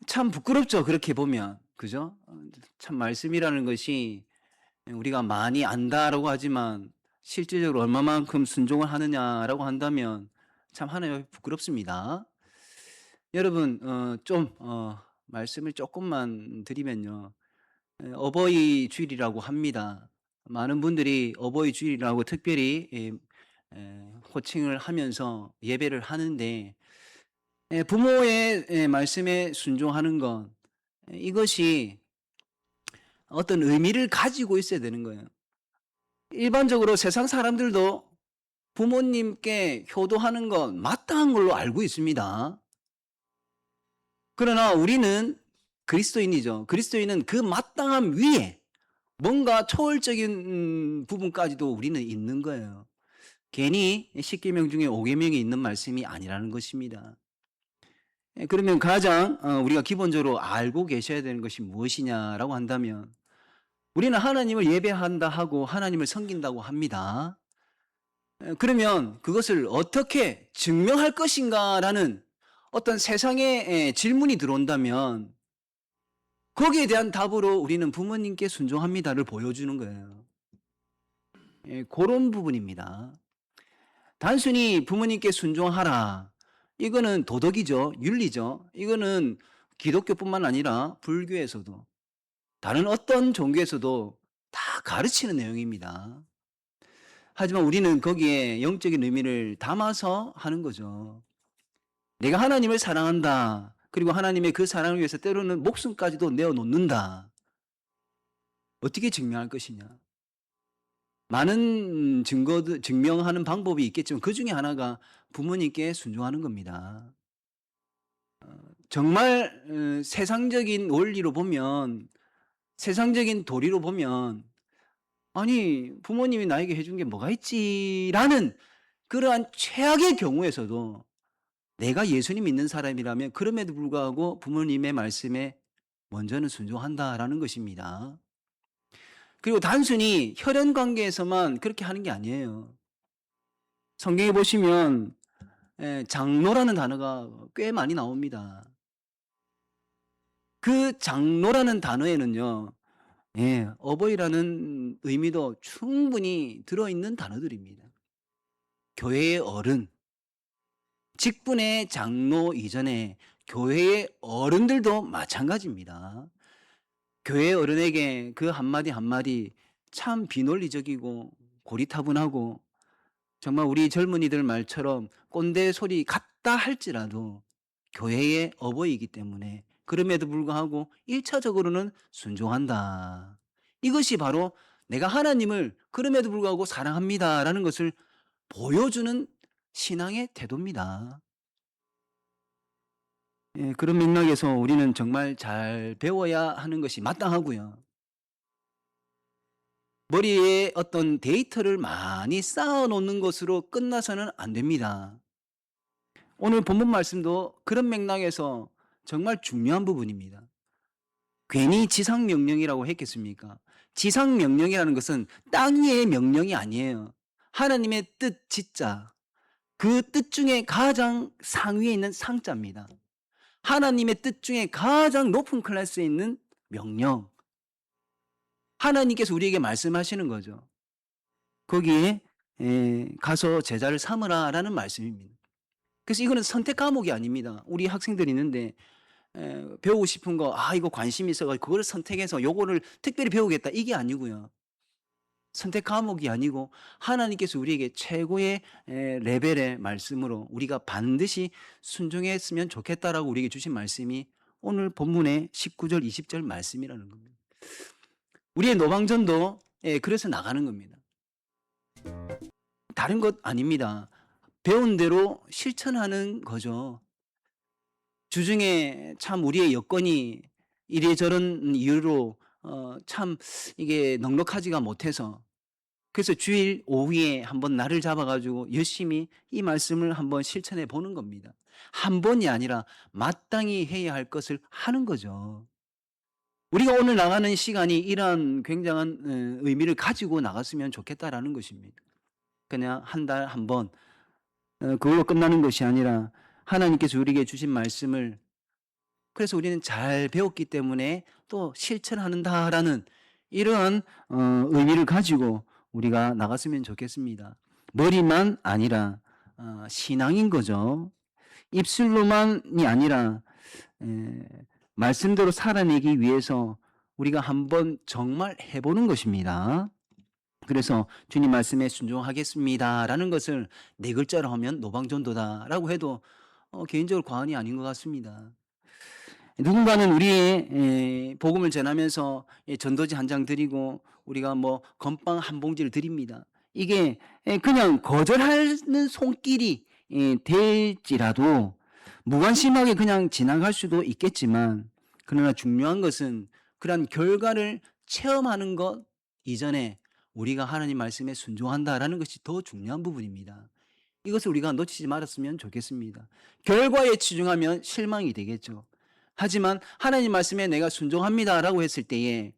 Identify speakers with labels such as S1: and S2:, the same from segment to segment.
S1: 참 부끄럽죠. 그렇게 보면. 그죠? 참 말씀이라는 것이 우리가 많이 안다라고 하지만 실질적으로 얼마만큼 순종을 하느냐라고 한다면 참 하나님 앞에 부끄럽습니다. 여러분, 말씀을 조금만 드리면요. 어버이 주일이라고 합니다. 많은 분들이 어버이 주일이라고 특별히 호칭을 하면서 예배를 하는데, 부모의 말씀에 순종하는 것, 이것이 어떤 의미를 가지고 있어야 되는 거예요. 일반적으로 세상 사람들도 부모님께 효도하는 건 마땅한 걸로 알고 있습니다. 그러나 우리는 그리스도인이죠. 그리스도인은 그 마땅함 위에 뭔가 초월적인 부분까지도 우리는 있는 거예요. 괜히 10계명 중에 5계명이 있는 말씀이 아니라는 것입니다. 그러면 가장 우리가 기본적으로 알고 계셔야 되는 것이 무엇이냐라고 한다면, 우리는 하나님을 예배한다 하고 하나님을 섬긴다고 합니다. 그러면 그것을 어떻게 증명할 것인가라는 어떤 세상의 질문이 들어온다면, 거기에 대한 답으로 우리는 부모님께 순종합니다를 보여주는 거예요. 그런 부분입니다. 단순히 부모님께 순종하라, 이거는 도덕이죠. 윤리죠. 이거는 기독교뿐만 아니라 불교에서도, 다른 어떤 종교에서도 다 가르치는 내용입니다. 하지만 우리는 거기에 영적인 의미를 담아서 하는 거죠. 내가 하나님을 사랑한다. 그리고 하나님의 그 사랑을 위해서 때로는 목숨까지도 내어놓는다. 어떻게 증명할 것이냐? 많은 증명하는 방법이 있겠지만 그 중에 하나가 부모님께 순종하는 겁니다. 정말 세상적인 원리로 보면, 세상적인 도리로 보면, 아니 부모님이 나에게 해준 게 뭐가 있지라는 그러한 최악의 경우에서도 내가 예수님 믿는 사람이라면 그럼에도 불구하고 부모님의 말씀에 먼저는 순종한다라는 것입니다. 그리고 단순히 혈연 관계에서만 그렇게 하는 게 아니에요. 성경에 보시면 장로라는 단어가 꽤 많이 나옵니다. 그 장로라는 단어에는요, 어버이라는 의미도 충분히 들어있는 단어들입니다. 교회의 어른, 직분의 장로 이전에 교회의 어른들도 마찬가지입니다. 교회의 어른에게 그 한마디 한마디 참 비논리적이고 고리타분하고 정말 우리 젊은이들 말처럼 꼰대 소리 같다 할지라도 교회의 어버이이기 때문에 그럼에도 불구하고 1차적으로는 순종한다. 이것이 바로 내가 하나님을 그럼에도 불구하고 사랑합니다라는 것을 보여주는 신앙의 태도입니다. 그런 맥락에서 우리는 정말 잘 배워야 하는 것이 마땅하고요. 머리에 어떤 데이터를 많이 쌓아놓는 것으로 끝나서는 안 됩니다. 오늘 본문 말씀도 그런 맥락에서 정말 중요한 부분입니다. 괜히 지상명령이라고 했겠습니까? 지상명령이라는 것은 땅 위의 명령이 아니에요. 하나님의 뜻, 지자. 그 뜻 중에 가장 상위에 있는 상자입니다. 하나님의 뜻 중에 가장 높은 클래스에 있는 명령. 하나님께서 우리에게 말씀하시는 거죠. 거기에 가서 제자를 삼으라라는 말씀입니다. 그래서 이거는 선택 과목이 아닙니다. 우리 학생들이 있는데 배우고 싶은 거, 이거 관심이 있어가지고 그거를 선택해서 요거를 특별히 배우겠다, 이게 아니고요. 선택 과목이 아니고 하나님께서 우리에게 최고의 레벨의 말씀으로 우리가 반드시 순종했으면 좋겠다라고 우리에게 주신 말씀이 오늘 본문의 19절, 20절 말씀이라는 겁니다. 우리의 노방전도 그래서 나가는 겁니다. 다른 것 아닙니다. 배운 대로 실천하는 거죠. 주중에 참 우리의 여건이 이래저런 이유로 참 이게 넉넉하지가 못해서, 그래서 주일 오후에 한번 날을 잡아가지고 열심히 이 말씀을 한번 실천해 보는 겁니다. 한 번이 아니라 마땅히 해야 할 것을 하는 거죠. 우리가 오늘 나가는 시간이 이러한 굉장한 의미를 가지고 나갔으면 좋겠다라는 것입니다. 그냥 한 달 한 번 그걸로 끝나는 것이 아니라 하나님께서 우리에게 주신 말씀을 그래서 우리는 잘 배웠기 때문에 또 실천한다라는 이러한 의미를 가지고 우리가 나갔으면 좋겠습니다. 머리만 아니라 신앙인 거죠. 입술로만이 아니라 에, 말씀대로 살아내기 위해서 우리가 한번 정말 해보는 것입니다. 그래서 주님 말씀에 순종하겠습니다라는 것을 네 글자로 하면 노방전도다라고 해도 개인적으로 과언이 아닌 것 같습니다. 누군가는 우리의 복음을 전하면서 전도지 한 장 드리고 우리가 뭐 건빵 한 봉지를 드립니다. 이게 그냥 거절하는 손길이 될지라도 무관심하게 그냥 지나갈 수도 있겠지만, 그러나 중요한 것은 그러한 결과를 체험하는 것 이전에 우리가 하나님 말씀에 순종한다라는 것이 더 중요한 부분입니다. 이것을 우리가 놓치지 말았으면 좋겠습니다. 결과에 치중하면 실망이 되겠죠. 하지만 하나님 말씀에 내가 순종합니다라고 했을 때에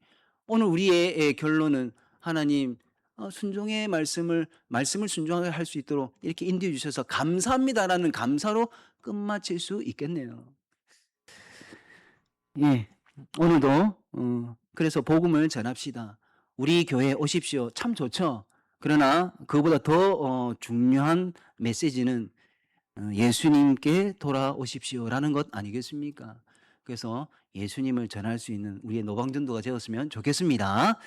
S1: 오늘 우리의 결론은 하나님 순종의 말씀을 순종하게 할 수 있도록 이렇게 인도해 주셔서 감사합니다라는 감사로 끝마칠 수 있겠네요. 예, 오늘도 그래서 복음을 전합시다. 우리 교회 오십시오. 참 좋죠. 그러나 그보다 더 중요한 메시지는 예수님께 돌아오십시오라는 것 아니겠습니까? 그래서 예수님을 전할 수 있는 우리의 노방전도가 되었으면 좋겠습니다.